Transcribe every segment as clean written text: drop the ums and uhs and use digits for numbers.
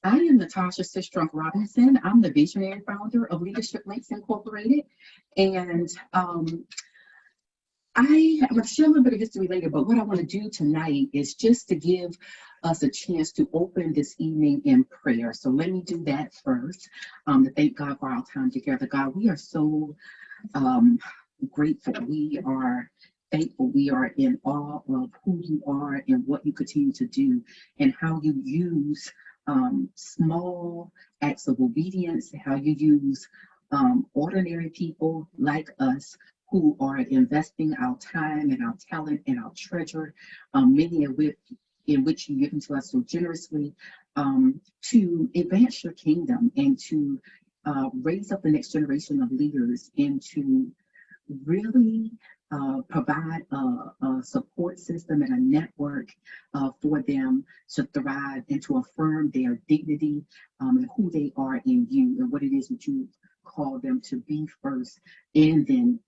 I am Natasha Sistrunk Robinson. I'm the visionary founder of Leadership Links Incorporated. And I'm going to share a little bit of history later, but what I want to do tonight is just to give us a chance to open this evening in prayer. So let me do that first, to thank God for our time together. God, we are so grateful. We are thankful. We are in awe of who you are and what you continue to do and how you use small acts of obedience, how you use ordinary people like us who are investing our time and our talent and our treasure, many of which in which you given to us so generously, to advance your kingdom and to raise up the next generation of leaders and to really provide a support system and a network for them to thrive and to affirm their dignity and who they are in you and what it is that you call them to be first, and then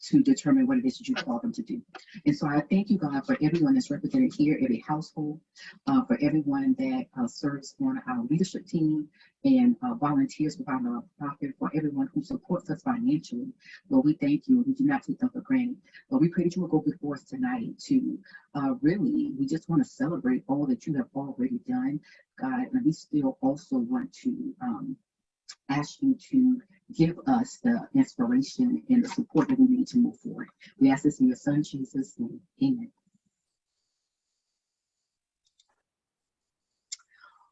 to determine what it is that you call them to do. And so I thank you, God, for everyone that's represented here, every household, for everyone that serves on our leadership team and volunteers with our nonprofit, for everyone who supports us financially. Lord, we thank you. We do not take them for granted. Lord, we pray that you will go before us tonight to really, we just want to celebrate all that you have already done, God, and we still also want to ask you to give us the inspiration and the support that we need to move forward. We ask this in your son, Jesus' name. Amen.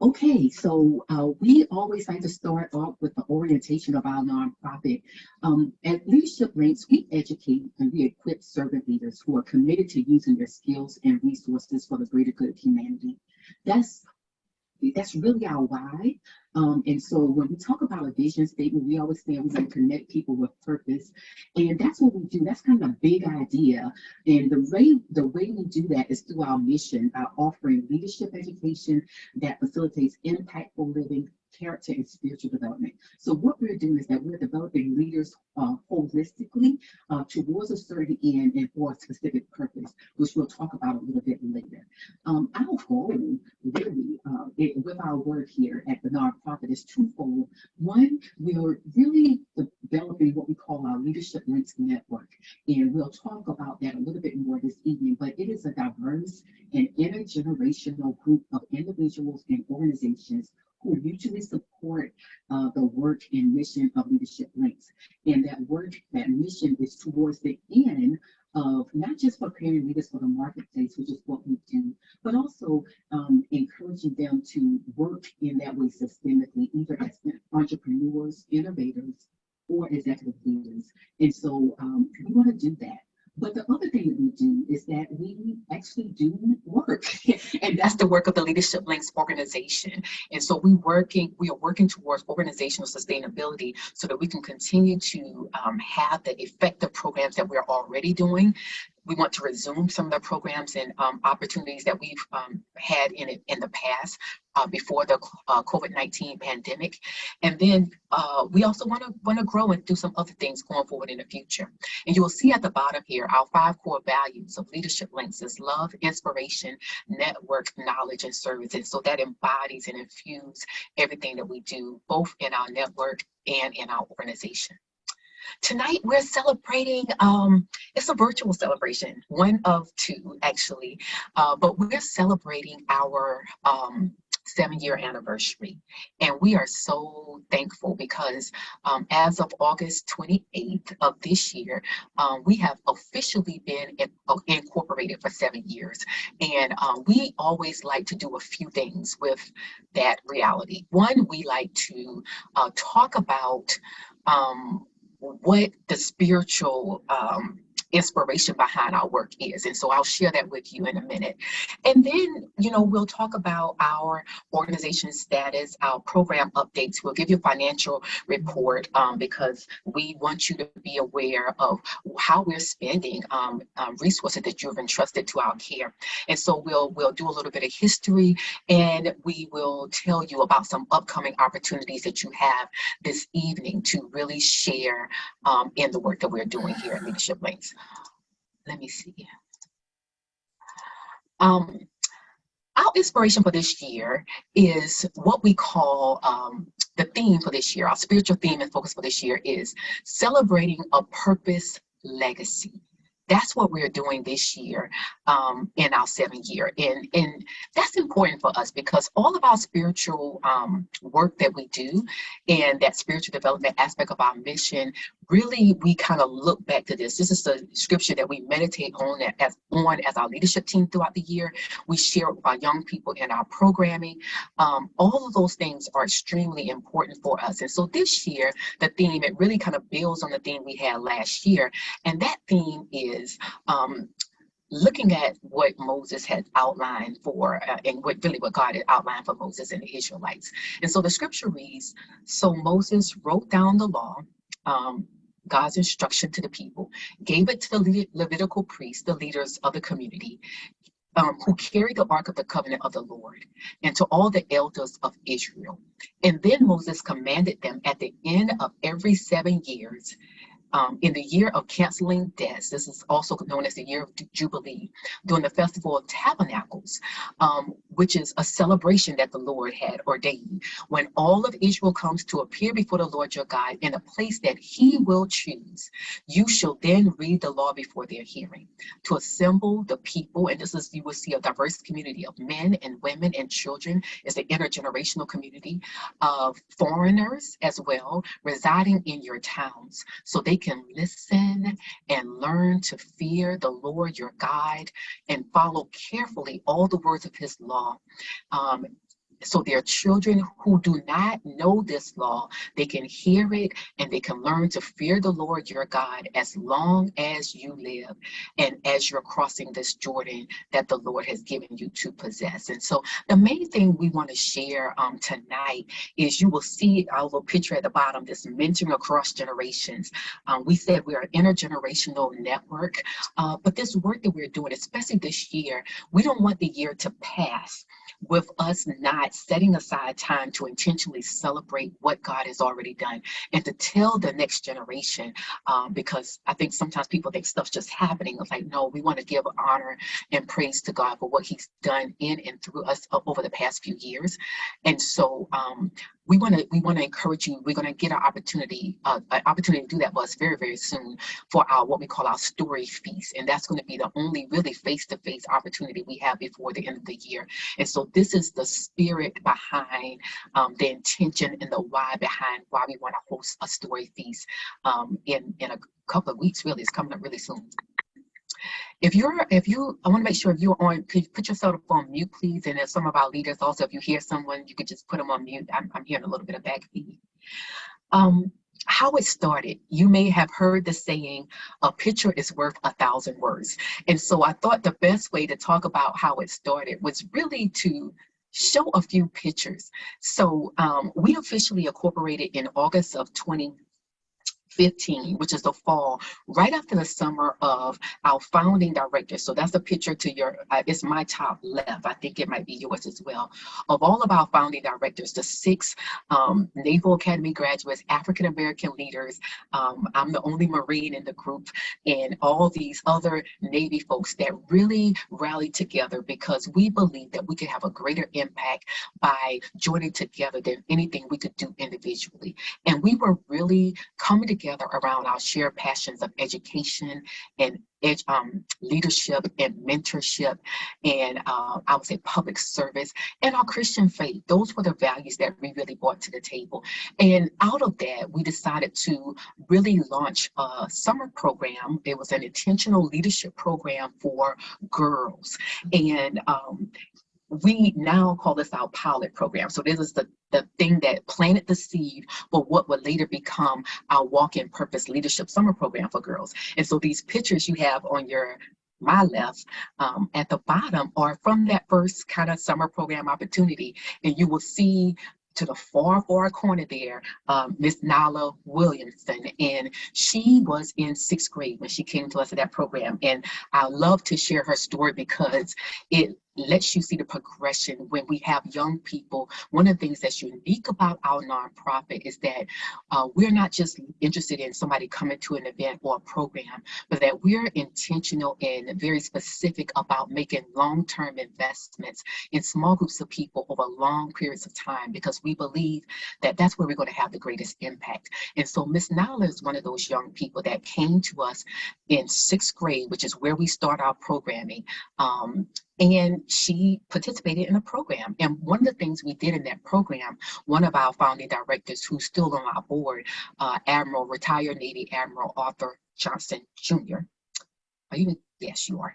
Okay, so we always like to start off with the orientation of our nonprofit. At Leadership Links, we educate and we equip servant leaders who are committed to using their skills and resources for the greater good of humanity. That's really our why. And so when we talk about a vision statement, we always say we want to connect people with purpose. And that's what we do. That's kind of a big idea. And the way we do that is through our mission, by offering leadership education that facilitates impactful living, character, and spiritual development. So what we're doing is that we're developing leaders holistically towards a certain end and for a specific purpose, which we'll talk about a little bit later. Our goal, really, with our work here at the nonprofit is twofold. One, we are really developing what we call our Leadership Links Network, and we'll talk about that a little bit more this evening, but it is a diverse and intergenerational group of individuals and organizations who mutually support the work and mission of Leadership Links. And that work, that mission is towards the end of not just preparing leaders for the marketplace, which is what we do, but also encouraging them to work in that way systemically, either as entrepreneurs, innovators, or executive leaders. And so we want to do that. But the other thing that we do is that we actually do work, and that's the work of the Leadership Links organization. And so we are working towards organizational sustainability so that we can continue to have the effective programs that we're already doing. We want to resume some of the programs and opportunities that we've had in the past before the COVID-19 pandemic. And then we also want to grow and do some other things going forward in the future. And you will see at the bottom here, our 5 core values of Leadership Links is love, inspiration, network, knowledge, and service. And so that embodies and infuses everything that we do, both in our network and in our organization. Tonight we're celebrating, it's a virtual celebration, one of 2 actually, but we're celebrating our 7-year anniversary. And we are so thankful because as of August 28th of this year, we have officially been incorporated for 7 years. And we always like to do a few things with that reality. One, we like to talk about what the spiritual inspiration behind our work is. And so I'll share that with you in a minute. And then, we'll talk about our organization status, our program updates. We'll give you a financial report because we want you to be aware of how we're spending resources that you've entrusted to our care. And so we'll do a little bit of history, and we will tell you about some upcoming opportunities that you have this evening to really share in the work that we're doing here at Leadership Links. Let me see. Our inspiration for this year is what we call the theme for this year. Our spiritual theme and focus for this year is celebrating a purpose legacy. That's what we're doing this year in our 7th year. And that's important for us because all of our spiritual work that we do and that spiritual development aspect of our mission, really, we kind of look back to this. This is the scripture that we meditate on as our leadership team throughout the year. We share it with our young people in our programming. All of those things are extremely important for us. And so this year, the theme, it really kind of builds on the theme we had last year. And that theme is looking at what Moses had outlined for, and what God had outlined for Moses and the Israelites. And so the scripture reads, so Moses wrote down the law, God's instruction to the people, gave it to the Levitical priests, the leaders of the community, who carried the ark of the covenant of the Lord, and to all the elders of Israel. And then Moses commanded them at the end of every 7 years, in the year of canceling debts, this is also known as the year of Jubilee, during the festival of tabernacles, which is a celebration that the Lord had ordained. When all of Israel comes to appear before the Lord your God in a place that he will choose, you shall then read the law before their hearing, to assemble the people. And this is, you will see a diverse community of men and women and children. It's an intergenerational community of foreigners as well, residing in your towns, so they can listen and learn to fear the Lord your God and follow carefully all the words of his law. So their children who do not know this law, they can hear it and they can learn to fear the Lord your God as long as you live and as you're crossing this Jordan that the Lord has given you to possess. And so the main thing we want to share tonight is, you will see our little picture at the bottom, this mentoring across generations. We said we're an intergenerational network, but this work that we're doing, especially this year, we don't want the year to pass with us not setting aside time to intentionally celebrate what God has already done and to tell the next generation, because I think sometimes people think stuff's just happening. It's like, no, we want to give honor and praise to God for what he's done in and through us over the past few years. And so we want to encourage you. We're going to get an opportunity to do that for us very, very soon for our what we call our story feast, and that's going to be the only really face-to-face opportunity we have before the end of the year. And so this is the spirit behind the intention and the why behind why we want to host a story feast in a couple of weeks. Really, it's coming up really soon. I want to make sure if you're on, could you put yourself on mute, please? And if some of our leaders also, if you hear someone, you could just put them on mute. I'm hearing a little bit of back feed. How it started, you may have heard the saying, a picture is worth 1,000 words. And so I thought the best way to talk about how it started was really to show a few pictures. So we officially incorporated in August of 2015, which is the fall, right after the summer of our founding director. So that's a picture to your, it's my top left. I think it might be yours as well. Of all of our founding directors, the 6 Naval Academy graduates, African-American leaders. I'm the only Marine in the group, and all these other Navy folks that really rallied together because we believe that we could have a greater impact by joining together than anything we could do individually. And we were really coming together around our shared passions of education and leadership and mentorship and I would say public service and our Christian faith. Those were the values that we really brought to the table. And out of that, we decided to really launch a summer program. It was an intentional leadership program for girls. And we now call this our pilot program. So this is the thing that planted the seed for what would later become our Walk in Purpose Leadership Summer Program for girls. And so these pictures you have on my left at the bottom are from that first kind of summer program opportunity. And you will see to the far corner there, Miss Nala Williamson, and she was in 6th grade when she came to us at that program. And I love to share her story because it lets you see the progression when we have young people. One of the things that's unique about our nonprofit is that we're not just interested in somebody coming to an event or a program, but that we're intentional and very specific about making long-term investments in small groups of people over long periods of time, because we believe that that's where we're going to have the greatest impact. And so Miss Nala is one of those young people that came to us in 6th grade, which is where we start our programming. And she participated in a program. And one of the things we did in that program, one of our founding directors, who's still on our board, retired Navy Admiral Arthur Johnson Jr. Are you? Yes, you are.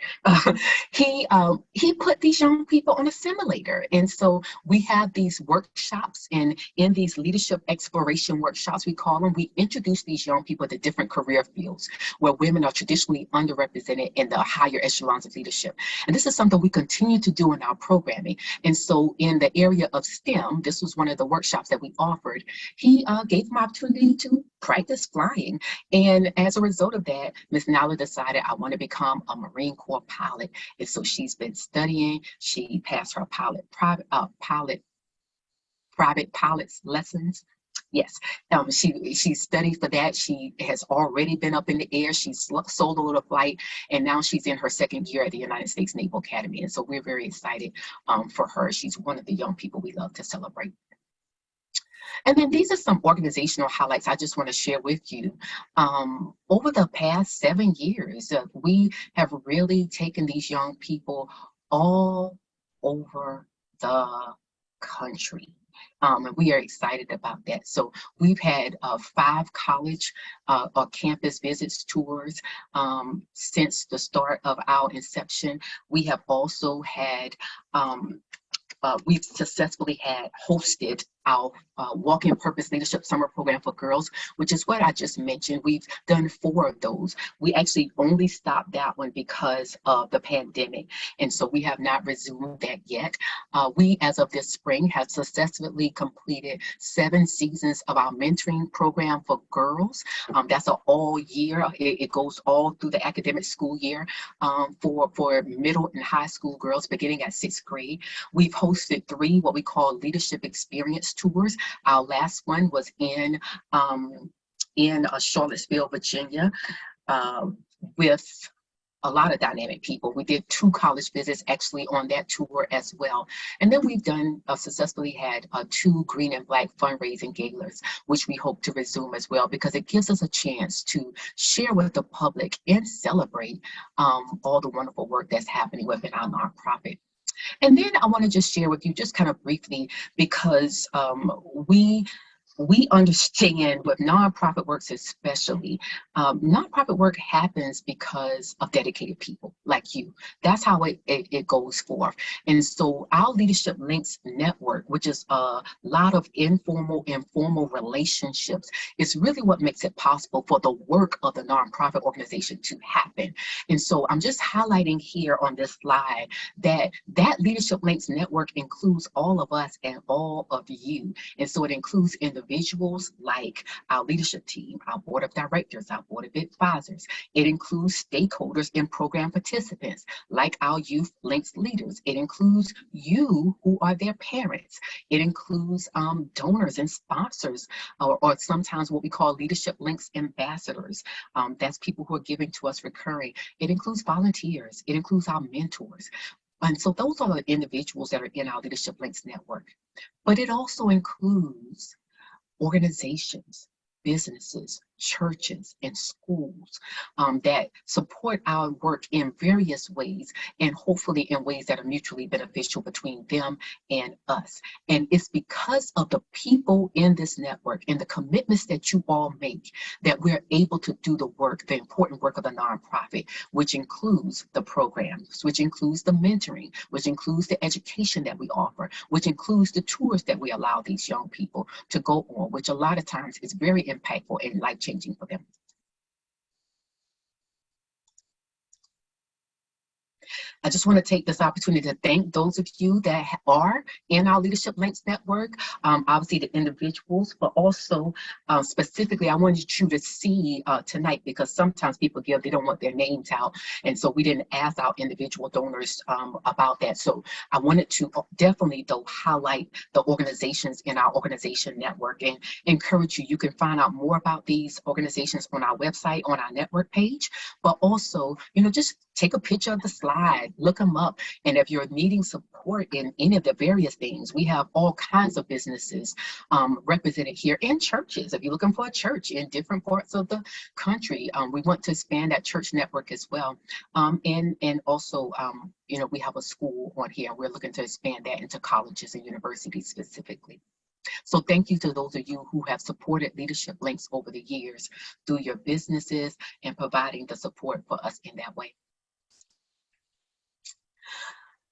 He put these young people on a simulator. And so we have these workshops, and in these leadership exploration workshops, we call them, we introduce these young people to different career fields where women are traditionally underrepresented in the higher echelons of leadership. And this is something we continue to do in our programming. And so in the area of STEM, this was one of the workshops that we offered. He gave them opportunity to practice flying. And as a result of that, Ms. Nala decided, I want to become a Marine Corps pilot. And so she's been studying. She passed her private pilot's lessons. Yes, she studied for that. She has already been up in the air. She's soloed a flight, and now she's in her 2nd year at the United States Naval Academy. And so we're very excited for her. She's one of the young people we love to celebrate. And then these are some organizational highlights I just want to share with you. Over the past 7 years, we have really taken these young people all over the country. And we are excited about that. So we've had 5 college or campus visits tours since the start of our inception. We have also had we've successfully hosted our Walk-in Purpose Leadership Summer Program for girls, which is what I just mentioned. We've done 4 of those. We actually only stopped that one because of the pandemic, and so we have not resumed that yet. We, as of this spring, have successfully completed 7 seasons of our mentoring program for girls. That's an all year. It goes all through the academic school year for middle and high school girls beginning at 6th grade. We've hosted 3 what we call leadership experience tours. Our last one was in Charlottesville, Virginia, with a lot of dynamic people. We did 2 college visits actually on that tour as well. And then we've done successfully had 2 green and black fundraising galas, which we hope to resume as well, because it gives us a chance to share with the public and celebrate all the wonderful work that's happening within our nonprofit. And then I want to just share with you just kind of briefly, because we understand with nonprofit works especially, nonprofit work happens because of dedicated people like you. That's how it goes forth. And so our Leadership Links Network, which is a lot of informal relationships, is really what makes it possible for the work of the nonprofit organization to happen. And so I'm just highlighting here on this slide that Leadership Links Network includes all of us and all of you. And so it includes individuals like our leadership team, our board of directors, our board of advisors. It includes stakeholders and program participants like our youth links leaders. It includes you who are their parents. It includes donors and sponsors, or sometimes what we call leadership links ambassadors. That's people who are giving to us recurring. It includes volunteers. It includes our mentors. And so those are the individuals that are in our Leadership Links Network. But it also includes organizations, businesses, churches, and schools that support our work in various ways, and hopefully in ways that are mutually beneficial between them and us. And it's because of the people in this network and the commitments that you all make that we're able to do the work, the important work of the nonprofit, which includes the programs, which includes the mentoring, which includes the education that we offer, which includes the tours that we allow these young people to go on, which a lot of times is very impactful and life-changing for them. I just want to take this opportunity to thank those of you that are in our Leadership Links Network, obviously the individuals, but also specifically, I wanted you to see tonight, because sometimes people give, they don't want their names out. And so we didn't ask our individual donors about that. So I wanted to definitely though highlight the organizations in our organization network and encourage you. You can find out more about these organizations on our website, on our network page, but also, just take a picture of the slide, look them up. And if you're needing support in any of the various things, we have all kinds of businesses represented here, and churches. If you're looking for a church in different parts of the country, we want to expand that church network as well. And also, we have a school on here. We're looking to expand that into colleges and universities specifically. So thank you to those of you who have supported Leadership Links over the years through your businesses and providing the support for us in that way.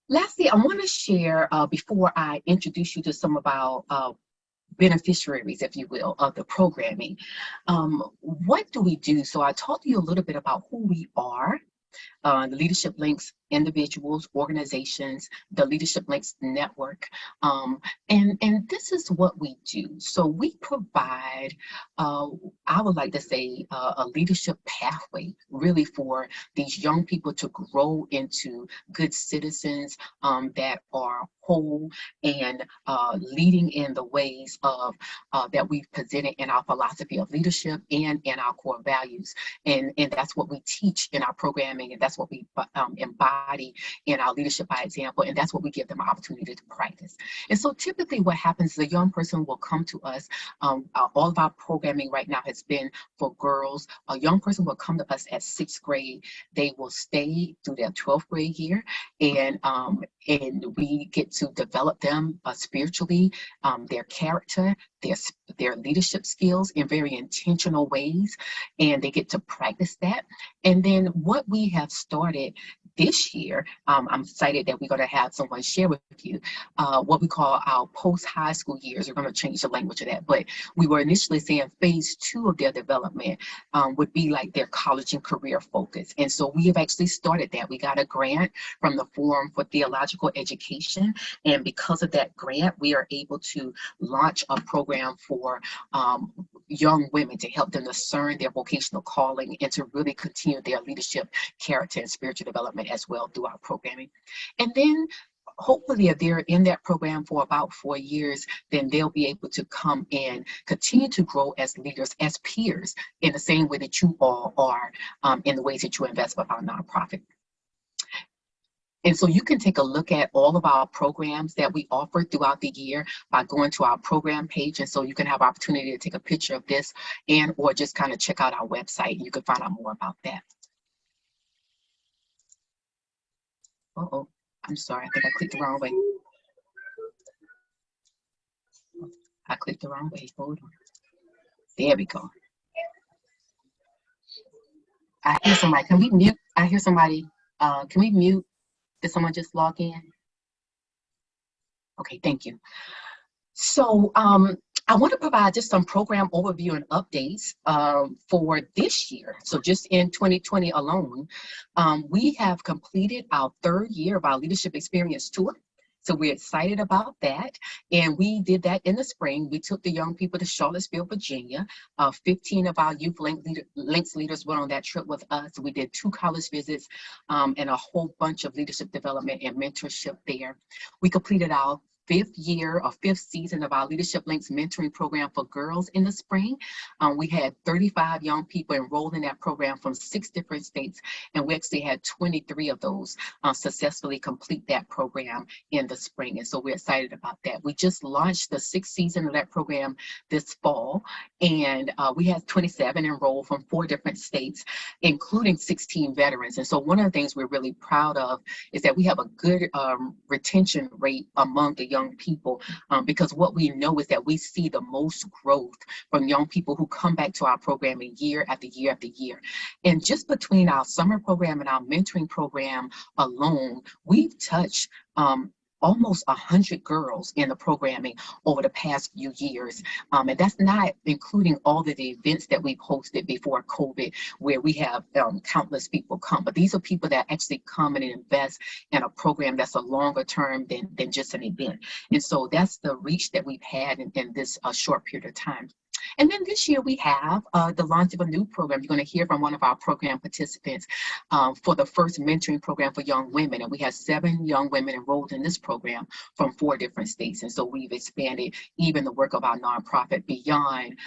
Lastly, I want to share, before I introduce you to some of our beneficiaries, if you will, of the programming, what do we do? So I talked to you a little bit about who we are. The Leadership Links individuals, organizations, the Leadership Links network, and this is what we do. So we provide, I would like to say, a leadership pathway, really, for these young people to grow into good citizens that are whole and leading in the ways of that we've presented in our philosophy of leadership and in our core values, and that's what we teach in our programming, and that's what we embody in our leadership by example, and that's what we give them an opportunity to practice. And so typically what happens is a young person will come to us. All of our programming right now has been for girls. A young person will come to us at 6th grade. They will stay through their 12th grade year, and we get to develop them spiritually, their character, their leadership skills in very intentional ways, and they get to practice that. And then what we have started this year, I'm excited that we're going to have someone share with you what we call our post-high school years. We're going to change the language of that, but we were initially saying phase 2 of their development would be like their college and career focus. And so we have actually started that. We got a grant from the Forum for Theological Education, and because of that grant, we are able to launch a program for young women to help them discern their vocational calling and to really continue their leadership, character, and spiritual development as well through our programming. And then hopefully if they're in that program for about 4 years, then they'll be able to come and continue to grow as leaders, as peers, in the same way that you all are in the ways that you invest with our nonprofit. And so you can take a look at all of our programs that we offer throughout the year by going to our program page. And so you can have opportunity to take a picture of this and or just kind of check out our website, and you can find out more about that. Uh-oh, I'm sorry, I think I clicked the wrong way. I clicked the wrong way, hold on. There we go. I hear somebody, can we mute? I hear somebody, can we mute? Did someone just log in? Okay, thank you. So I want to provide just some program overview and updates for this year. So just in 2020 alone, we have completed our 3rd year of our Leadership Experience Tour. So we're excited about that. And we did that in the spring. We took the young people to Charlottesville, Virginia. 15 of our Youth Links leaders went on that trip with us. We did 2 college visits and a whole bunch of leadership development and mentorship there. We completed our 5th year or 5th season of our Leadership Links mentoring program for girls in the spring. We had 35 young people enrolled in that program from 6 different states, and we actually had 23 of those successfully complete that program in the spring, and so we're excited about that. We just launched the 6th season of that program this fall, and we had 27 enrolled from 4 different states, including 16 veterans. And so one of the things we're really proud of is that we have a good retention rate among the young people, because what we know is that we see the most growth from young people who come back to our programming year after year after year. And just between our summer program and our mentoring program alone, we've touched almost 100 girls in the programming over the past few years. And that's not including all of the events that we've hosted before COVID, where we have countless people come. But these are people that actually come and invest in a program that's a longer term than just an event. And so that's the reach that we've had in this short period of time. And then this year we have the launch of a new program. You're going to hear from one of our program participants for the first mentoring program for young women. And we have 7 young women enrolled in this program from 4 different states. And so we've expanded even the work of our nonprofit beyond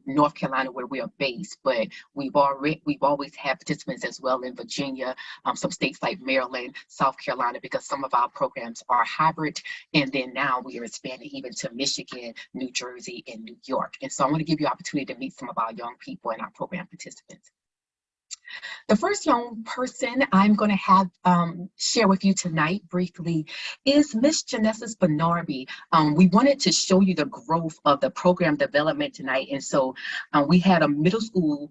North Carolina, where we are based. But we've always had participants as well in Virginia, some states like Maryland, South Carolina, because some of our programs are hybrid. And then now we are expanding even to Michigan, New Jersey, and New York. And so I want to give you an opportunity to meet some of our young people and our program participants. The first young person I'm going to have share with you tonight briefly is Miss Genesis Bernardby. We wanted to show you the growth of the program development tonight. And so we had a middle school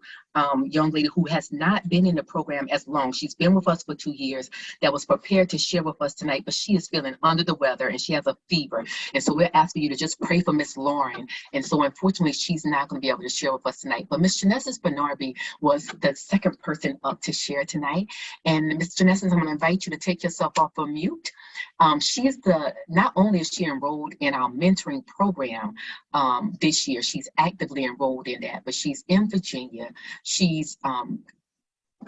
young lady who has not been in the program as long. She's been with us for 2 years, that was prepared to share with us tonight, but she is feeling under the weather and she has a fever. And so we're asking you to just pray for Miss Lauren. And so unfortunately, she's not going to be able to share with us tonight. But Miss Genesis Bernardby was the second person up to share tonight. And Miss Genesis, I'm going to invite you to take yourself off of mute. She is not only is she enrolled in our mentoring program this year, she's actively enrolled in that, but she's in Virginia. She's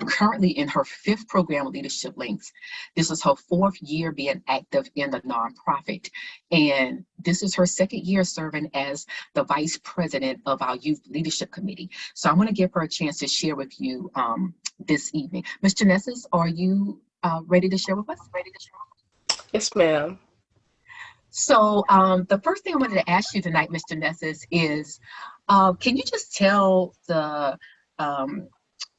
currently in her 5th program with Leadership Links. This is her 4th year being active in the nonprofit. And this is her 2nd year serving as the vice president of our youth leadership committee. So I want to give her a chance to share with you this evening. Ms. Genesis, are you ready to share with us? Yes, ma'am. So the first thing I wanted to ask you tonight, Ms. Genesis, is can you just tell the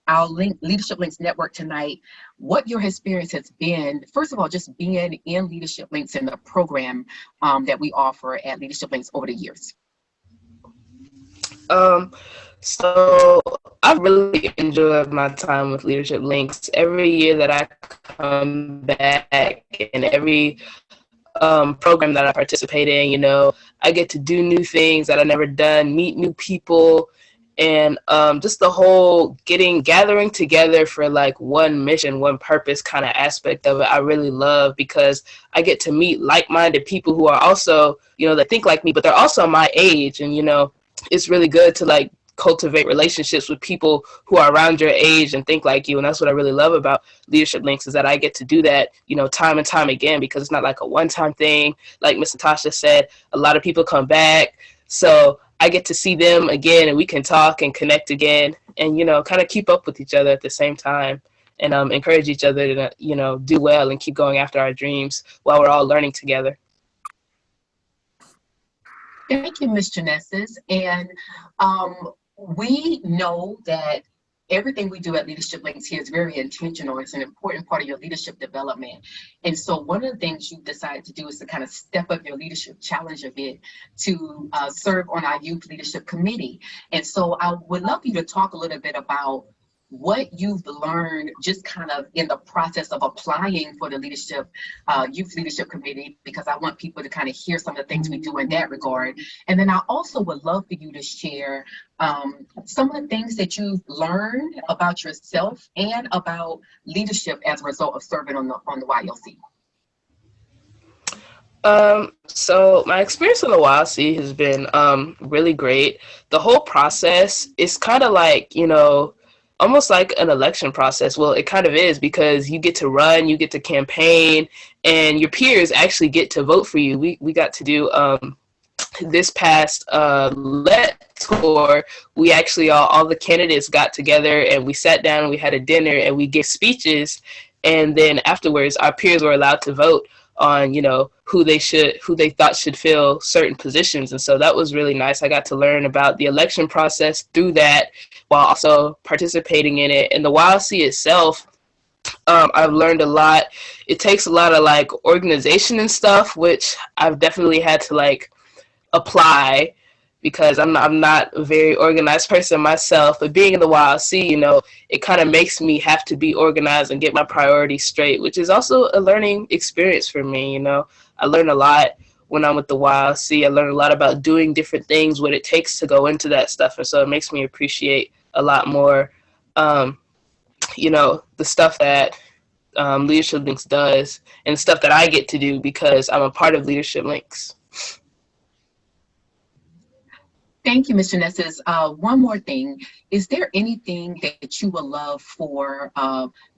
our Leadership Links Network tonight what your experience has been, first of all, just being in Leadership Links and the program that we offer at Leadership Links over the years? So I really enjoyed my time with Leadership Links. Every year that I come back and every program that I participate in, I get to do new things that I've never done, meet new people, and just the whole gathering together for like one mission, one purpose kind of aspect of it, I really love, because I get to meet like-minded people who are also, that think like me, but they're also my age. And, it's really good to like cultivate relationships with people who are around your age and think like you. And that's what I really love about Leadership Links, is that I get to do that, time and time again, because it's not like a one-time thing. Like Miss Natasha said, a lot of people come back. So I get to see them again, and we can talk and connect again, and, kind of keep up with each other at the same time, and encourage each other to, do well and keep going after our dreams while we're all learning together. Thank you, Ms. Genesis. And we know that everything we do at Leadership Links here is very intentional. It's an important part of your leadership development. And so one of the things you decided to do is to kind of step up your leadership challenge a bit to serve on our youth leadership committee. And so I would love you to talk a little bit about what you've learned just kind of in the process of applying for the youth leadership committee, because I want people to kind of hear some of the things we do in that regard. And then I also would love for you to share some of the things that you've learned about yourself and about leadership as a result of serving on the YLC. So my experience on the YLC has been really great. The whole process is kind of like, almost like an election process. Well, it kind of is, because you get to run, you get to campaign, and your peers actually get to vote for you. We got to do this past LET tour. We actually all the candidates got together and we sat down and we had a dinner and we gave speeches, and then afterwards our peers were allowed to vote on who they thought should fill certain positions. And so that was really nice. I got to learn about the election process through that while also participating in it. And the YLC itself, I've learned a lot. It takes a lot of like organization and stuff, which I've definitely had to like apply, because I'm not a very organized person myself. But being in the YLC, it kind of makes me have to be organized and get my priorities straight, which is also a learning experience for me. I learn a lot when I'm with the YLC. I learn a lot about doing different things, what it takes to go into that stuff. And so it makes me appreciate a lot more, the stuff that Leadership Links does and stuff that I get to do because I'm a part of Leadership Links. Thank you, Mr. Nesses. One more thing. Is there anything that you would love for,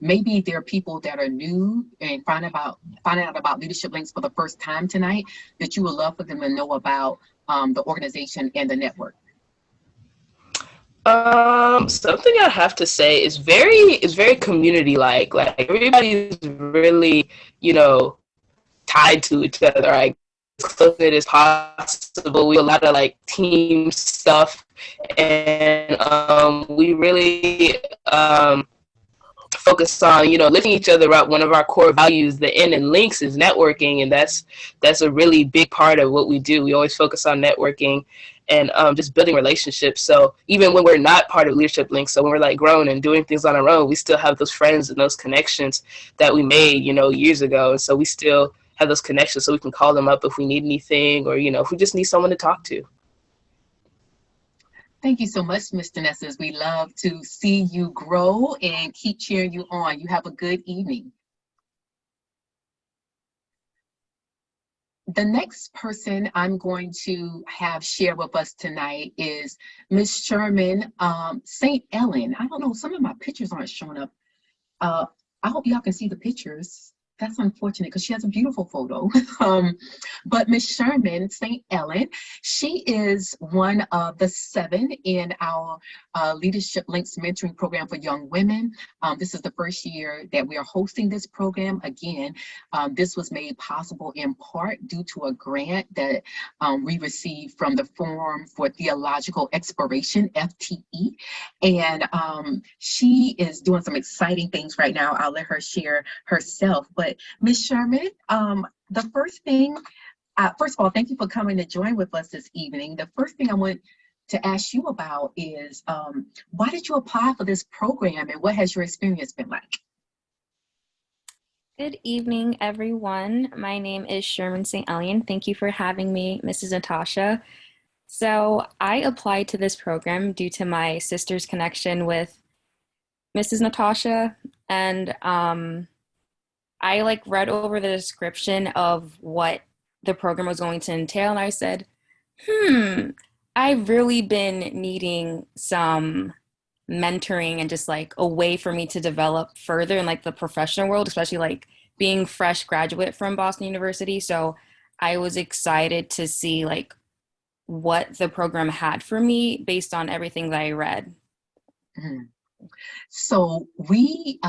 maybe there are people that are new and finding out about Leadership Links for the first time tonight, that you would love for them to know about the organization and the network? Something I have to say is very community like everybody's really, tied to each other. As close as possible. We do a lot of like team stuff, and we really focus on lifting each other up. One of our core values, the N in Links, is networking, and that's a really big part of what we do. We always focus on networking and just building relationships. So even when we're not part of Leadership Links, so when we're like grown and doing things on our own, we still have those friends and those connections that we made years ago, and so we still have those connections, so we can call them up if we need anything, or if we just need someone to talk to. Thank you so much, Mr. Nesses. We love to see you grow and keep cheering you on. You have a good evening. The next person I'm going to have share with us tonight is Ms. Sherman St. Ellen. I don't know, some of my pictures aren't showing up. I hope y'all can see the pictures. That's unfortunate because she has a beautiful photo. But Ms. Sherman St. Ellen, she is one of the 7 in our Leadership Links mentoring program for young women. This is the first year that we are hosting this program. Again, this was made possible in part due to a grant that we received from the Forum for Theological Exploration, FTE. And she is doing some exciting things right now. I'll let her share herself. But Ms. Sherman, the first thing, first of all, thank you for coming to join with us this evening. The first thing I want to ask you about is why did you apply for this program, and what has your experience been like? Good evening, everyone. My name is Sherman St. Ellen. Thank you for having me, Mrs. Natasha. So I applied to this program due to my sister's connection with Mrs. Natasha, and I read over the description of what the program was going to entail, and I said, I've really been needing some mentoring and just a way for me to develop further in the professional world, especially being fresh graduate from Boston University. So I was excited to see what the program had for me based on everything that I read. Mm-hmm. So we're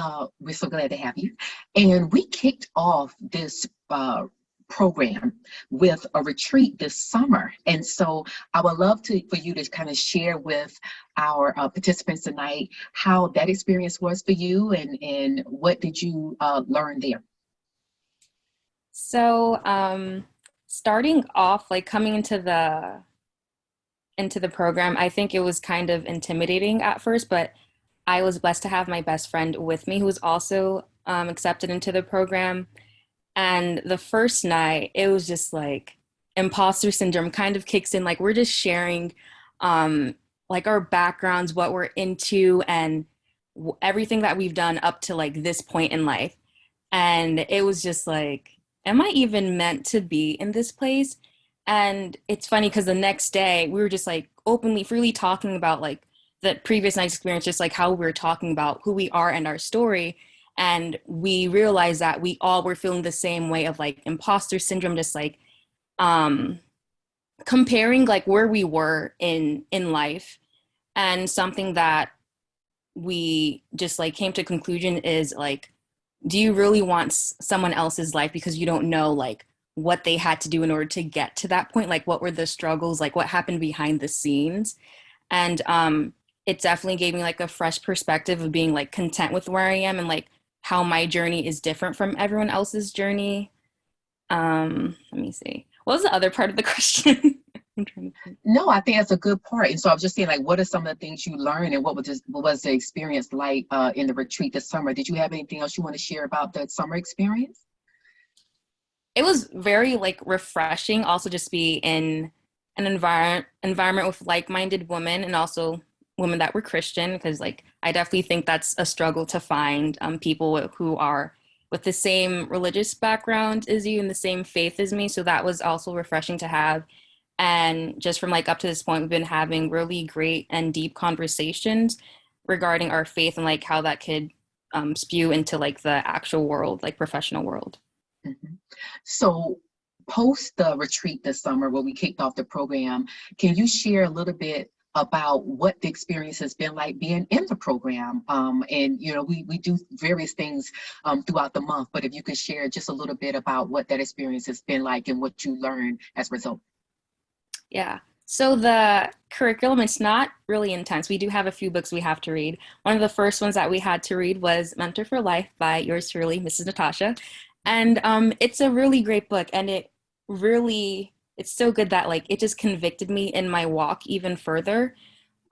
so glad to have you. And we kicked off this program with a retreat this summer. And so I would love for you to kind of share with our participants tonight how that experience was for you, and what did you learn there? So starting off, coming into the program, I think it was kind of intimidating at first, but I was blessed to have my best friend with me who was also accepted into the program. And the first night, it was just imposter syndrome kind of kicks in. We're just sharing our backgrounds, what we're into, and everything that we've done up to this point in life. And it was just am I even meant to be in this place? And it's funny because the next day we were just openly, freely talking about the previous night's experience, just how we were talking about who we are and our story. And we realized that we all were feeling the same way of imposter syndrome, just comparing where we were in life. And something that we just came to conclusion is do you really want someone else's life because you don't know what they had to do in order to get to that point? What were the struggles, what happened behind the scenes? And it definitely gave me a fresh perspective of being content with where I am, and how my journey is different from everyone else's journey. Let me see. What was the other part of the question? I'm trying to think. No, I think that's a good part. And so I was just saying, what are some of the things you learned, and what was the experience like in the retreat this summer? Did you have anything else you want to share about that summer experience? it was very like refreshing also just be in an environment with like-minded women and also women that were Christian because like I definitely think that's a struggle to find people who are with the same religious background as you and the same faith as me. So that was also refreshing to have. And just from like up to this point, we've been having really great and deep conversations regarding our faith and like how that could spew into like the actual world, like professional world. Mhm. So post the retreat this summer where we kicked off the program, can you share a little bit about what the experience has been like being in the program? And you know, we do various things throughout the month, but if you could share just a little bit about what that experience has been like and what you learned as a result. Yeah. So the curriculum, it's not really intense. We do have a few books we have to read. One of the first ones that we had to read was Mentor for Life by yours truly, Mrs. Natasha. And it's a really great book, and it's so good that like it just convicted me in my walk even further.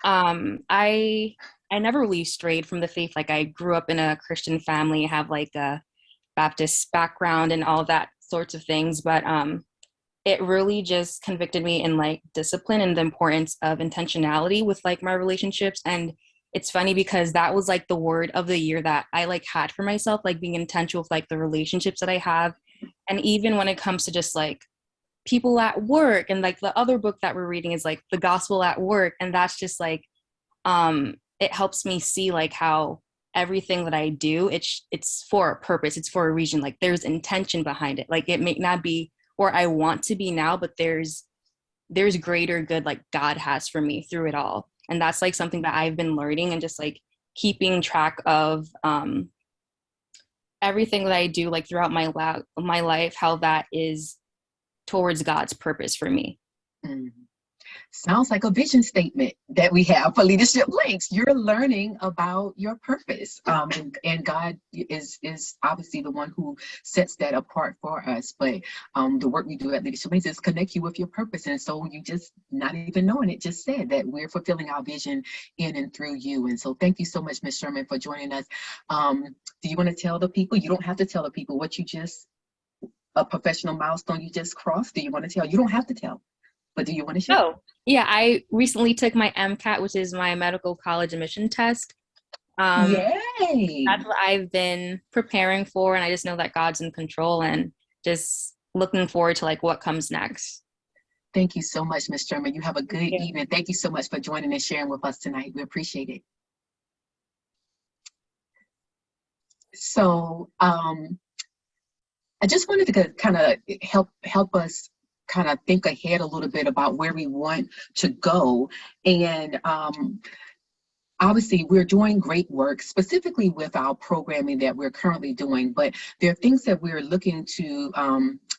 I never really strayed from the faith. Like I grew up in a Christian family, have like a Baptist background and all that sorts of things, but it really just convicted me in like discipline and the importance of intentionality with like my relationships. And it's funny because that was like the word of the year that I like had for myself, like being intentional with like the relationships that I have. And even when it comes to just like people at work, and like the other book that we're reading is like the gospel at work, and that's just like it helps me see like how everything that I do, it's for a purpose, it's for a reason, like there's intention behind it. Like it may not be where I want to be now, but there's greater good like God has for me through it all. And that's like something that I've been learning and just like keeping track of everything that I do like throughout my life, how that is towards God's purpose for me. Mhm. Sounds like a vision statement that we have for Leadership Links. You're learning about your purpose, and God is obviously the one who sets that apart for us. But the work we do at Leadership Links is connect you with your purpose, and so you just not even knowing it just said that we're fulfilling our vision in and through you. And so thank you so much, Ms. Sherman, for joining us. Do you want to tell the people? You don't have to tell the people what you just a professional milestone you just crossed. Do you want to tell? You don't have to tell. But do you want to share? Oh, yeah, I recently took my MCAT, which is my medical college admission test. Yay! That's what I've been preparing for, and I just know that God's in control and just looking forward to like what comes next. Thank you so much, Ms. Sherman. You have a good Yeah. evening. Thank you so much for joining and sharing with us tonight. We appreciate it. So I just wanted to kind of help us kind of think ahead a little bit about where we want to go. And obviously, we're doing great work, specifically with our programming that we're currently doing, but there are things that we're looking to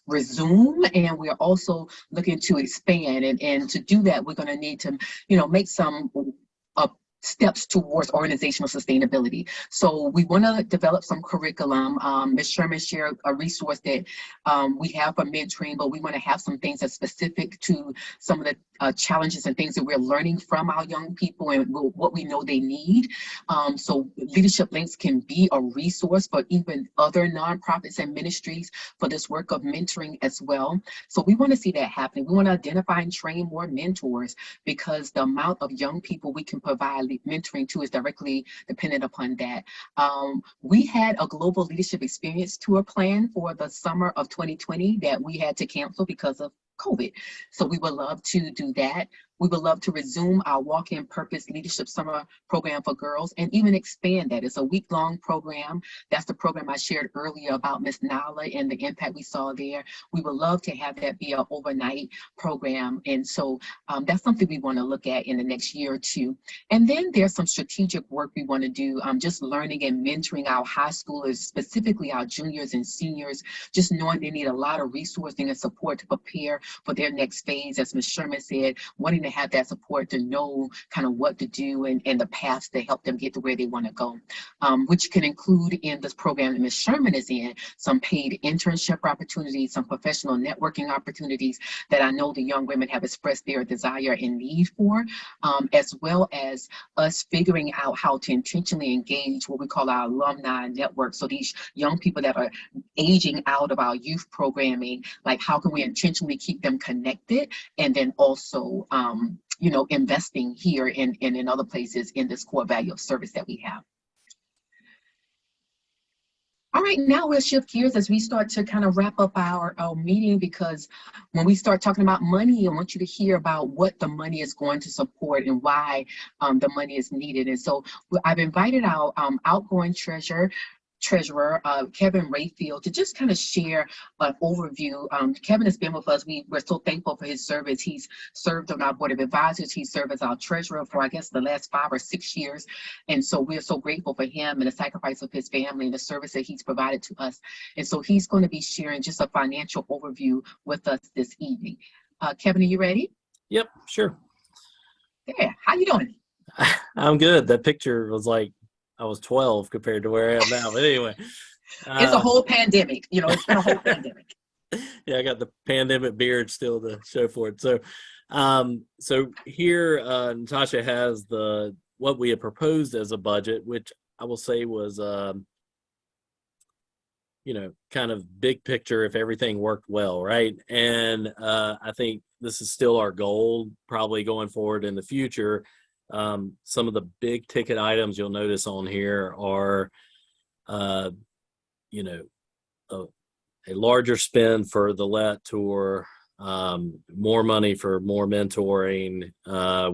resume, and we're also looking to expand. And to do that, we're going to need to, make some steps towards organizational sustainability. So we want to develop some curriculum. Ms. Sherman shared a resource that we have for mentoring, but we want to have some things that's specific to some of the challenges and things that we're learning from our young people and what we know they need. So Leadership Links can be a resource for even other nonprofits and ministries for this work of mentoring as well. So we want to see that happening. We want to identify and train more mentors, because the amount of young people we can provide mentoring to is directly dependent upon that. We had a global leadership experience tour plan for the summer of 2020 that we had to cancel because of COVID. So we would love to do that. We would love to resume our Walk-in Purpose Leadership Summer program for girls and even expand that. It's a week-long program. That's the program I shared earlier about Miss Nala and the impact we saw there. We would love to have that be an overnight program. And so that's something we want to look at in the next year or two. And then there's some strategic work we want to do, just learning and mentoring our high schoolers, specifically our juniors and seniors, just knowing they need a lot of resourcing and support to prepare for their next phase. As Ms. Sherman said, wanting needing to have that support to know kind of what to do and the paths to help them get to where they want to go, which can include in this program that Ms. Sherman is in, some paid internship opportunities, some professional networking opportunities that I know the young women have expressed their desire and need for, as well as us figuring out how to intentionally engage what we call our alumni network. So these young people that are aging out of our youth programming, like how can we intentionally keep them connected, and then also investing here and in other places in this core value of service that we have. All right, now we'll shift gears as we start to kind of wrap up our meeting, because when we start talking about money, I want you to hear about what the money is going to support and why the money is needed. And so I've invited our outgoing treasurer, Kevin Rayfield, to just kind of share an overview. Kevin has been with us. We're so thankful for his service. He's served on our board of advisors. He served as our treasurer for, I guess, the last 5 or 6 years. And so we're so grateful for him and the sacrifice of his family and the service that he's provided to us. And so he's going to be sharing just a financial overview with us this evening. Kevin, are you ready? Yep, sure. Yeah, how you doing? I'm good. That picture was like I was 12 compared to where I am now. But anyway. It's a whole pandemic. It's been a whole pandemic. Yeah, I got the pandemic beard still to show for it. So here Natasha has what we had proposed as a budget, which I will say was kind of big picture if everything worked well, right? And I think this is still our goal, probably going forward in the future. Some of the big ticket items you'll notice on here are, a larger spend for the LET tour, more money for more mentoring,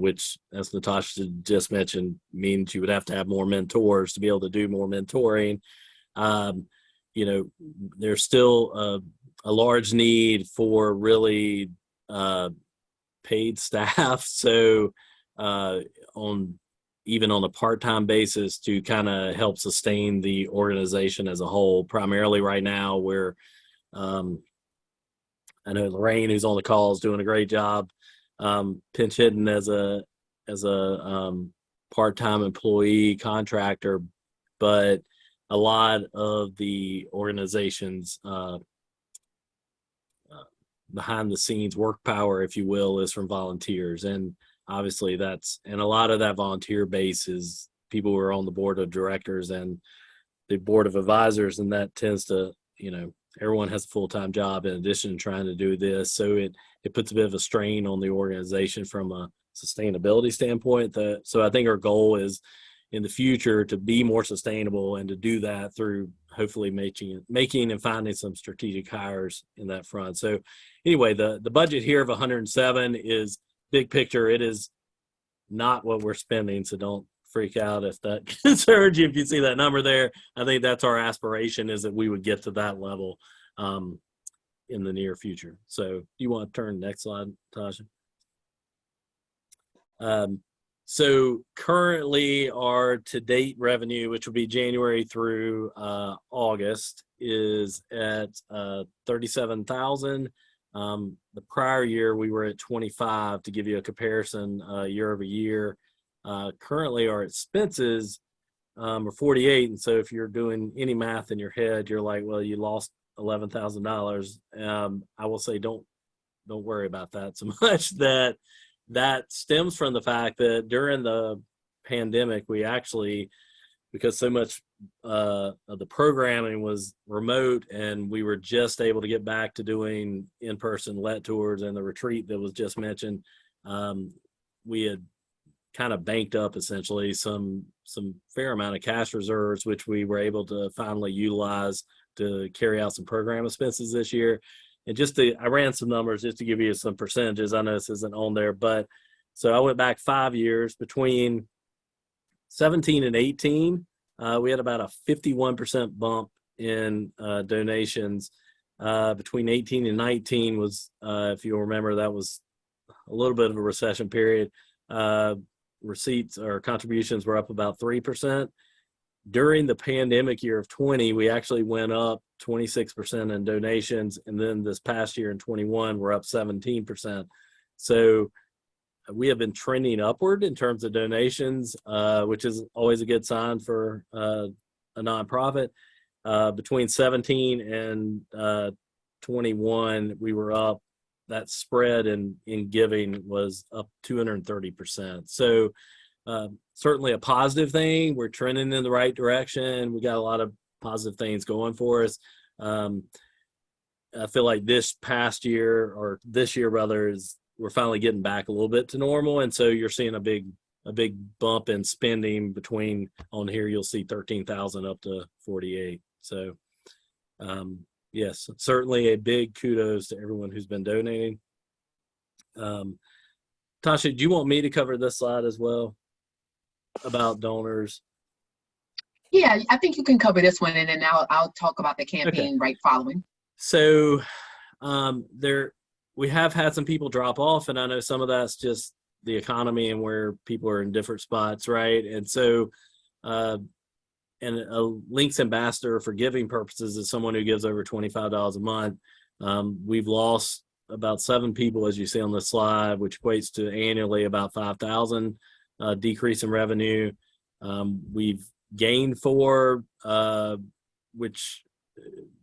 which, as Natasha just mentioned, means you would have to have more mentors to be able to do more mentoring. There's still a large need for really paid staff. So even on a part-time basis to kind of help sustain the organization as a whole. Primarily right now, where I know Lorraine, who's on the call, is doing a great job pinch hitting as a part-time employee contractor, but a lot of the organization's behind the scenes work power, if you will, is from volunteers. And obviously and a lot of that volunteer base is people who are on the board of directors and the board of advisors. And that tends to, everyone has a full-time job in addition to trying to do this. So it puts a bit of a strain on the organization from a sustainability standpoint. So I think our goal is in the future to be more sustainable and to do that through hopefully making and finding some strategic hires in that front. So anyway, the budget here of 107 is big picture. It is not what we're spending, so don't freak out if that concerns you. If you see that number there, I think that's our aspiration, is that we would get to that level in the near future. So you want to turn next slide, Tasha? So currently our to-date revenue, which will be January through August, is at 37,000. The prior year we were at 25, to give you a comparison year over year. Currently our expenses are 48, and so if you're doing any math in your head, you're like, well, you lost $11,000. I will say don't worry about that so much. That stems from the fact that during the pandemic, we actually, because so much of the programming was remote and we were just able to get back to doing in-person LET tours and the retreat that was just mentioned, we had kind of banked up essentially some fair amount of cash reserves, which we were able to finally utilize to carry out some program expenses this year. And I ran some numbers just to give you some percentages. I know this isn't on there, but so I went back 5 years. Between 17 and 18, we had about a 51% bump in donations. Between 18 and 19 was, if you'll remember, that was a little bit of a recession period. Receipts or contributions were up about 3%. During the pandemic year of 20, we actually went up 26% in donations. And then this past year in 21, we're up 17%. So we have been trending upward in terms of donations, which is always a good sign for a nonprofit. Between 17 and 21, we were up. That spread in giving was up 230%. So certainly a positive thing. We're trending in the right direction. We got a lot of positive things going for us. I feel like this past year, or this year rather, we're finally getting back a little bit to normal, and so you're seeing a big bump in spending. Between on here, you'll see 13,000 up to 48. So yes, certainly a big kudos to everyone who's been donating. Tasha, do you want me to cover this slide as well about donors? Yeah, I think you can cover this one, and then I'll talk about the campaign right following. So we have had some people drop off, and I know some of that's just the economy and where people are in different spots, right? And so and a Links ambassador for giving purposes is someone who gives over $25 a month. We've lost about 7 people, as you see on the slide, which equates to annually about 5,000 decrease in revenue. We've gained 4, which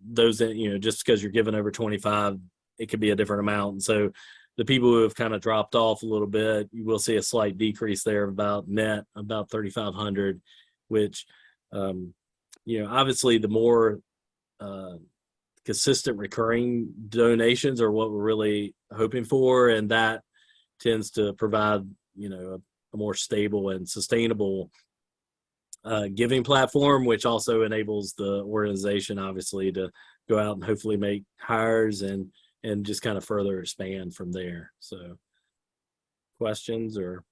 those that, just because you're giving over 25, it could be a different amount. And so the people who have kind of dropped off a little bit, you will see a slight decrease there of about net about 3,500, which obviously the more consistent recurring donations are what we're really hoping for, and that tends to provide a more stable and sustainable giving platform, which also enables the organization obviously to go out and hopefully make hires and just kind of further expand from there. So questions or?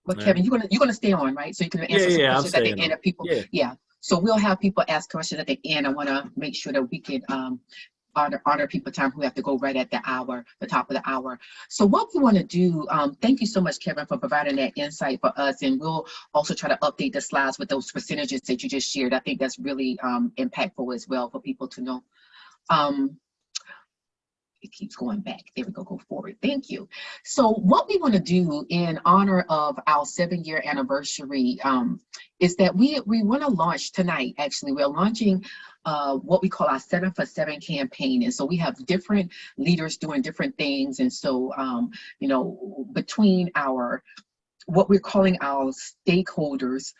Well, Kevin, you're gonna stay on, right? So you can answer some questions at the end of people. Yeah. So we'll have people ask questions at the end. I want to make sure that we can honor people time who have to go right at the top of the hour. So what we want to do, thank you so much, Kevin, for providing that insight for us. And we'll also try to update the slides with those percentages that you just shared. I think that's really impactful as well for people to know. It keeps going back. There we go. Go forward. Thank you. So what we want to do in honor of our 7-year anniversary is that we want to launch tonight. Actually, we're launching what we call our 7 for 7 campaign. And so we have different leaders doing different things. And so, between what we're calling our stakeholders,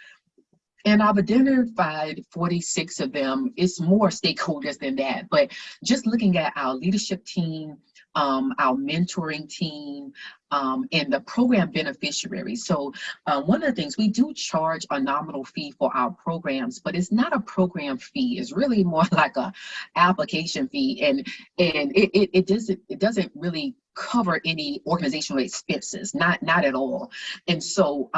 and I've identified 46 of them. It's more stakeholders than that, but just looking at our leadership team, our mentoring team, and the program beneficiaries. So one of the things, we do charge a nominal fee for our programs, but it's not a program fee. It's really more like a application fee, and it doesn't really cover any organizational expenses, not at all. And so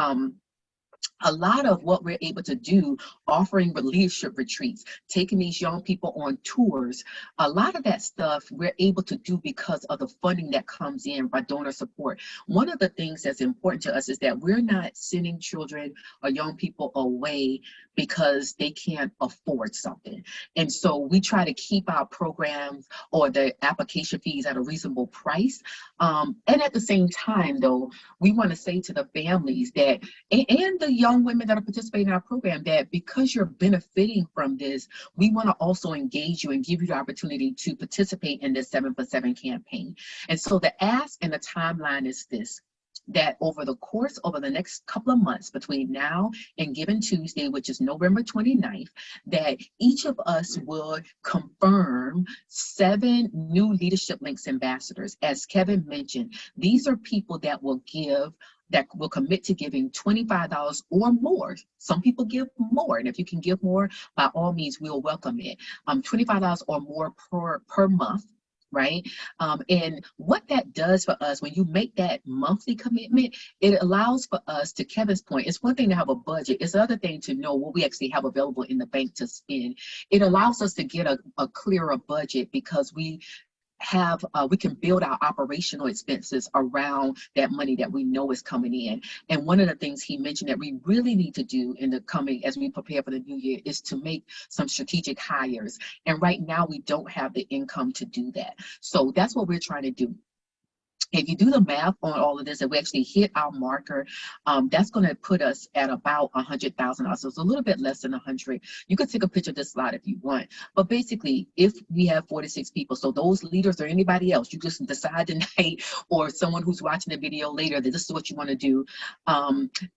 a lot of what we're able to do, offering leadership retreats, taking these young people on tours, a lot of that stuff we're able to do because of the funding that comes in by donor support. One of the things that's important to us is that we're not sending children or young people away because they can't afford something. And so we try to keep our programs or the application fees at a reasonable price. And at the same time, though, we want to say to the families that, and the young women that are participating in our program, that because you're benefiting from this, we want to also engage you and give you the opportunity to participate in this 7 for 7 campaign. And so the ask and the timeline is this: that over the next couple of months, between now and Giving Tuesday, which is November 29th, that each of us would confirm 7 new Leadership Links ambassadors. As Kevin mentioned, these are people that will commit to giving $25 or more. Some people give more, and if you can give more, by all means, we'll welcome it. $25 or more per month. Right? And what that does for us, when you make that monthly commitment, it allows for us, to Kevin's point, it's one thing to have a budget. It's another thing to know what we actually have available in the bank to spend. It allows us to get a clearer budget because we can build our operational expenses around that money that we know is coming in. And one of the things he mentioned that we really need to do as we prepare for the new year, is to make some strategic hires. And right now we don't have the income to do that. So that's what we're trying to do. If you do the math on all of this, and we actually hit our marker, that's going to put us at about $100,000. So it's a little bit less than 100. You could take a picture of this slide if you want. But basically, if we have 46 people, so those leaders or anybody else, you just decide tonight, or someone who's watching the video later, that this is what you want to do.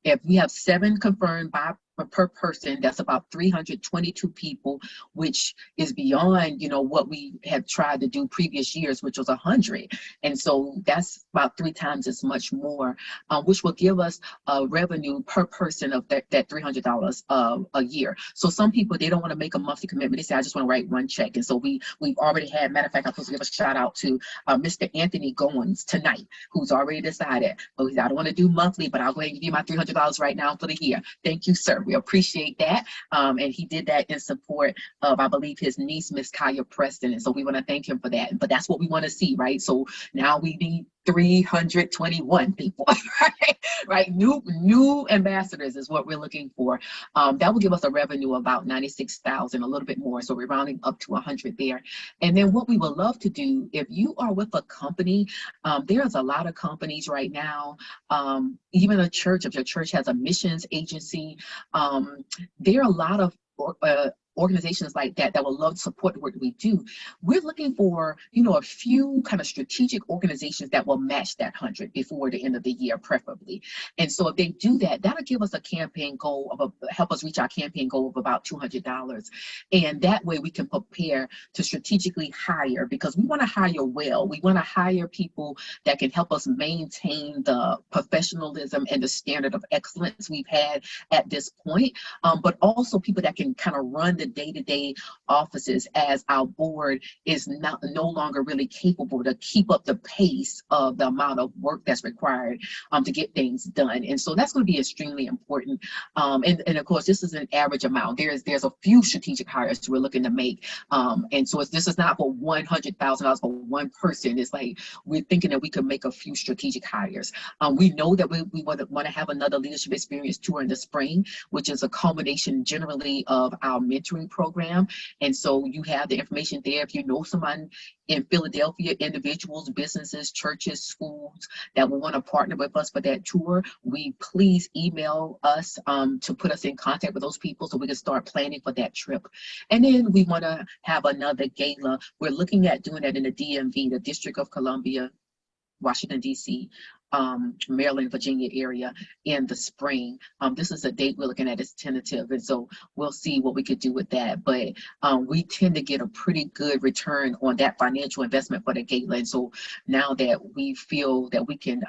If we have 7 confirmed by per person, that's about 322 people, which is beyond, you know, what we have tried to do previous years, which was 100. And so that's about 3 times as much more, which will give us a revenue per person of that $300 a year. So some people, they don't want to make a monthly commitment. They say, I just want to write one check. And so we've already had, matter of fact, I'm supposed to give a shout out to Mr. Anthony Goins tonight, who's already decided, oh, I don't want to do monthly, but I'll go ahead and give you my $300 right now for the year. Thank you, sir. We appreciate that. And he did that in support of, I believe, his niece, Miss Kaya Preston. And so we want to thank him for that. But that's what we want to see, right? So now we need 321 people, right? Right? New ambassadors is what we're looking for. That will give us a revenue of about 96,000, a little bit more. So we're rounding up to 100 there. And then what we would love to do, if you are with a company, there's a lot of companies right now, even a church, if your church has a missions agency, there are a lot of organizations like that that will love to support the work that we do. We're looking for, you know, a few kind of strategic organizations that will match that 100 before the end of the year, preferably. And so if they do that, that'll give us a campaign goal of help us reach our campaign goal of about $200. And that way we can prepare to strategically hire, because we want to hire well. We want to hire people that can help us maintain the professionalism and the standard of excellence we've had at this point, but also people that can kind of run the day-to-day offices, as our board is no longer really capable to keep up the pace of the amount of work that's required to get things done. And so that's going to be extremely important. And of course, this is an average amount. There's a few strategic hires we're looking to make. And so this is not for $100,000 for one person. It's like we're thinking that we could make a few strategic hires. We know that we want to have another leadership experience tour in the spring, which is a culmination generally of our mentoring program. And so you have the information there. If you know someone in Philadelphia, individuals, businesses, churches, schools that will want to partner with us for that tour, we please email us to put us in contact with those people so we can start planning for that trip. And then we want to have another gala. We're looking at doing that in the DMV, the District of Columbia, Washington, D.C., Maryland, Virginia area in the spring. This is a date we're looking at as tentative, and so we'll see what we could do with that. But we tend to get a pretty good return on that financial investment for the gala. And so now that we feel that we can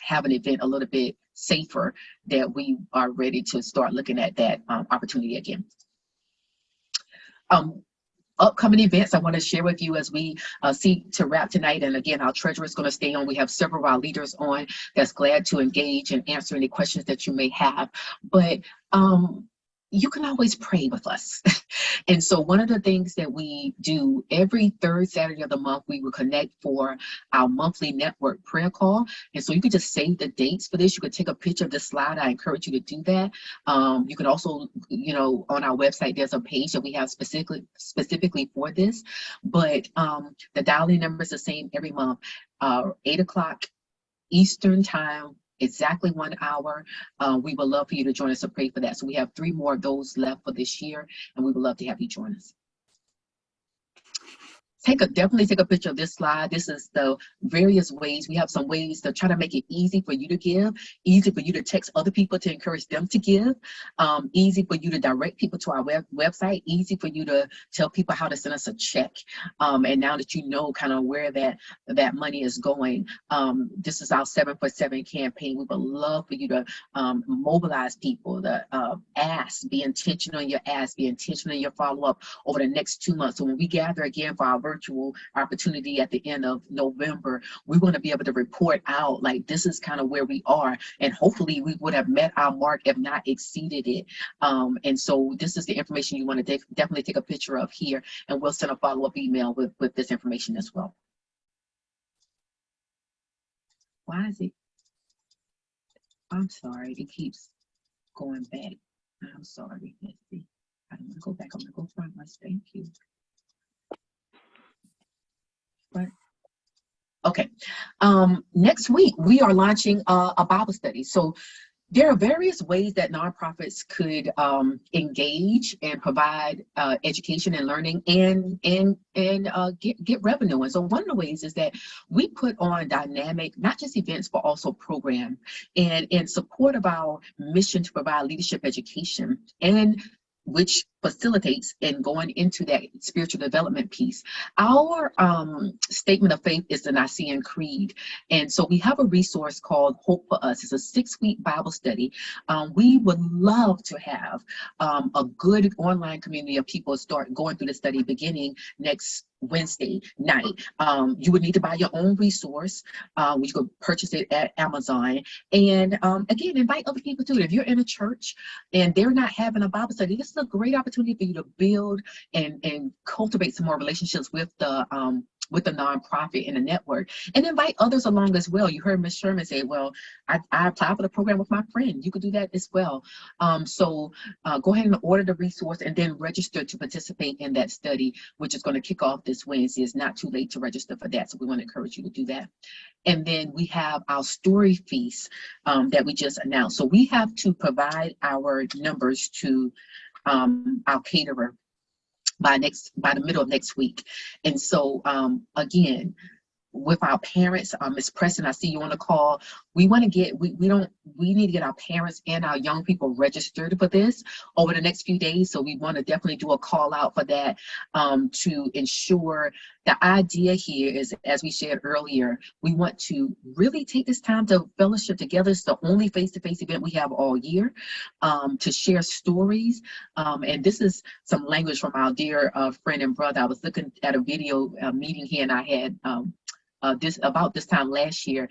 have an event a little bit safer, that we are ready to start looking at that opportunity again. Upcoming events I want to share with you as we seek to wrap tonight. And again, our treasurer is going to stay on. We have several of our leaders on that's glad to engage and answer any questions that you may have. But you can always pray with us. And so one of the things that we do every third Saturday of the month, we will connect for our monthly network prayer call. And so you can just save the dates for this. You could take a picture of this slide. I encourage you to do that. You can also, you know, on our website, there's a page that we have specifically for this. But the dial-in number is the same every month, 8 o'clock Eastern time, exactly 1 hour. We would love for you to join us to pray for that. So we have 3 more of those left for this year, and we would love to have you join us. Definitely take a picture of this slide. This is the various ways. We have some ways to try to make it easy for you to give, easy for you to text other people to encourage them to give, easy for you to direct people to our website, easy for you to tell people how to send us a check. And now that you know kind of where that money is going, this is our 7 for 7 campaign. We would love for you to mobilize people, to ask, be intentional in your ask, be intentional in your follow-up over the next 2 months. So when we gather again for our virtual opportunity at the end of November, we want to be able to report out like this is kind of where we are, and hopefully we would have met our mark, if not exceeded it. And so this is the information you want to definitely take a picture of here, and we'll send a follow-up email with this information as well. Why is it? I'm sorry, it keeps going back. I'm sorry. Let's see. I don't want to go back. I'm going to go front. Thank you. But Okay. Next week, we are launching a Bible study. So there are various ways that nonprofits could engage and provide education and learning and get revenue. And so one of the ways is that we put on dynamic, not just events, but also program and in support of our mission to provide leadership education, and which facilitates in going into that spiritual development piece. Our statement of faith is the Nicene Creed. And so we have a resource called Hope for Us. It's a 6-week Bible study. We would love to have a good online community of people start going through the study beginning next Wednesday night. You would need to buy your own resource, which you could purchase it at Amazon. And again, invite other people too. If you're in a church and they're not having a Bible study, this is a great opportunity for you to build and cultivate some more relationships with the nonprofit and the network, and invite others along as well. You heard Ms. Sherman say, well, I applied for the program with my friend. You could do that as well. So go ahead and order the resource and then register to participate in that study, which is going to kick off this Wednesday. It's not too late to register for that, so we want to encourage you to do that. And then we have our story feast that we just announced. So we have to provide our numbers to our caterer by the middle of next week. And so again, with our parents, Ms. Preston, I see you on the call. We want to get, we need to get our parents and our young people registered for this over the next few days. So we want to definitely do a call out for that to ensure. The idea here is, as we shared earlier, we want to really take this time to fellowship together. It's the only face-to-face event we have all year, to share stories. And this is some language from our dear friend and brother. I was looking at a video meeting he and I had about this time last year,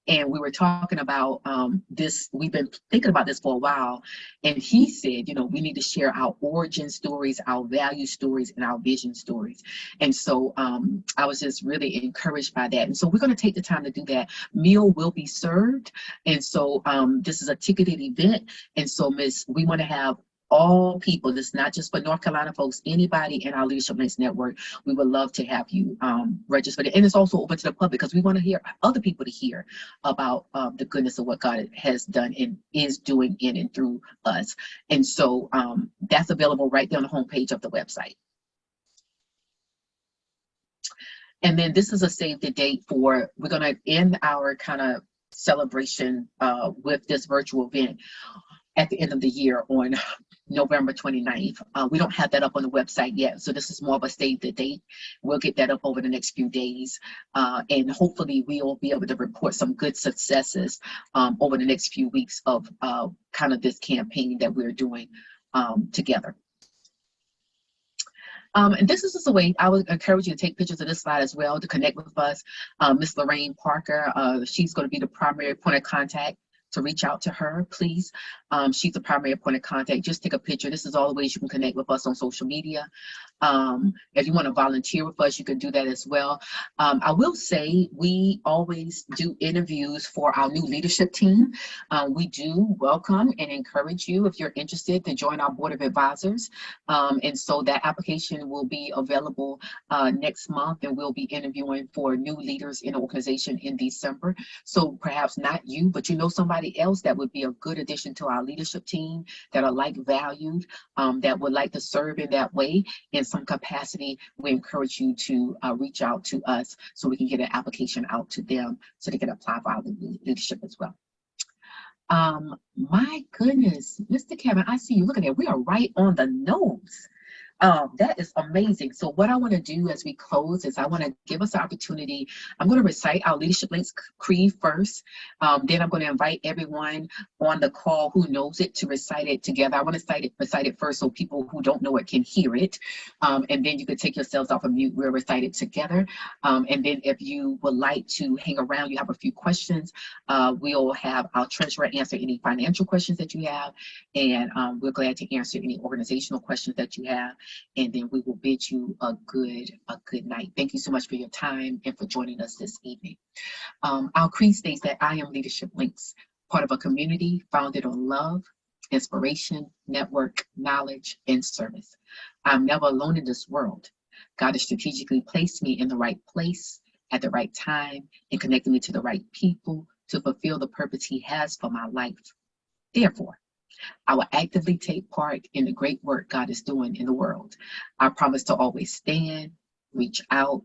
and we were talking about this. We've been thinking about this for a while, and he said, you know, we need to share our origin stories, our value stories, and our vision stories. And so I was just really encouraged by that. And so we're going to take the time to do that. Meal will be served, and so this is a ticketed event. And so, we want to have all people. This is not just for North Carolina folks, anybody in our Leadership Links network. We would love to have you register. And it's also open to the public because we want to hear other people to hear about the goodness of what God has done and is doing in and through us. And so that's available right there on the homepage of the website. And then this is a save the date for, we're going to end our kind of celebration with this virtual event at the end of the year on November 29th. We don't have that up on the website yet, so this is more of a save the date. We'll get that up over the next few days, and hopefully we'll be able to report some good successes over the next few weeks of kind of this campaign that we're doing together. And this is just a way I would encourage you to take pictures of this slide as well to connect with us. Miss Lorraine Parker, she's going to be the primary point of contact. To reach out to her, please. She's the primary point of contact. Just take a picture. This is all the ways you can connect with us on social media. If you want to volunteer with us, you can do that as well. I will say we always do interviews for our new leadership team. We do welcome and encourage you, if you're interested, to join our board of advisors. And so that application will be available next month, and we'll be interviewing for new leaders in the organization in December. So perhaps not you, but you know somebody else that would be a good addition to our leadership team, that are like valued, that would like to serve in that way in some capacity. We encourage you to reach out to us so we can get an application out to them so they can apply for our leadership as well. My goodness, Mr. Kevin, I see you looking at, we are right on the nose. That is amazing. So what I want to do as we close is I want to give us an opportunity. I'm going to recite our Leadership Links Creed first. Then I'm going to invite everyone on the call who knows it to recite it together. I want to recite it first so people who don't know it can hear it. And then you can take yourselves off of mute. We'll recite it together. And then if you would like to hang around, you have a few questions, we'll have our treasurer answer any financial questions that you have. And we're glad to answer any organizational questions that you have. And then we will bid you a good night. Thank you so much for your time and for joining us this evening. Our creed states that I am Leadership Links, part of a community founded on love, inspiration, network, knowledge, and service. I'm never alone in this world. God has strategically placed me in the right place at the right time and connecting me to the right people to fulfill the purpose He has for my life. Therefore, I will actively take part in the great work God is doing in the world. I promise to always stand, reach out,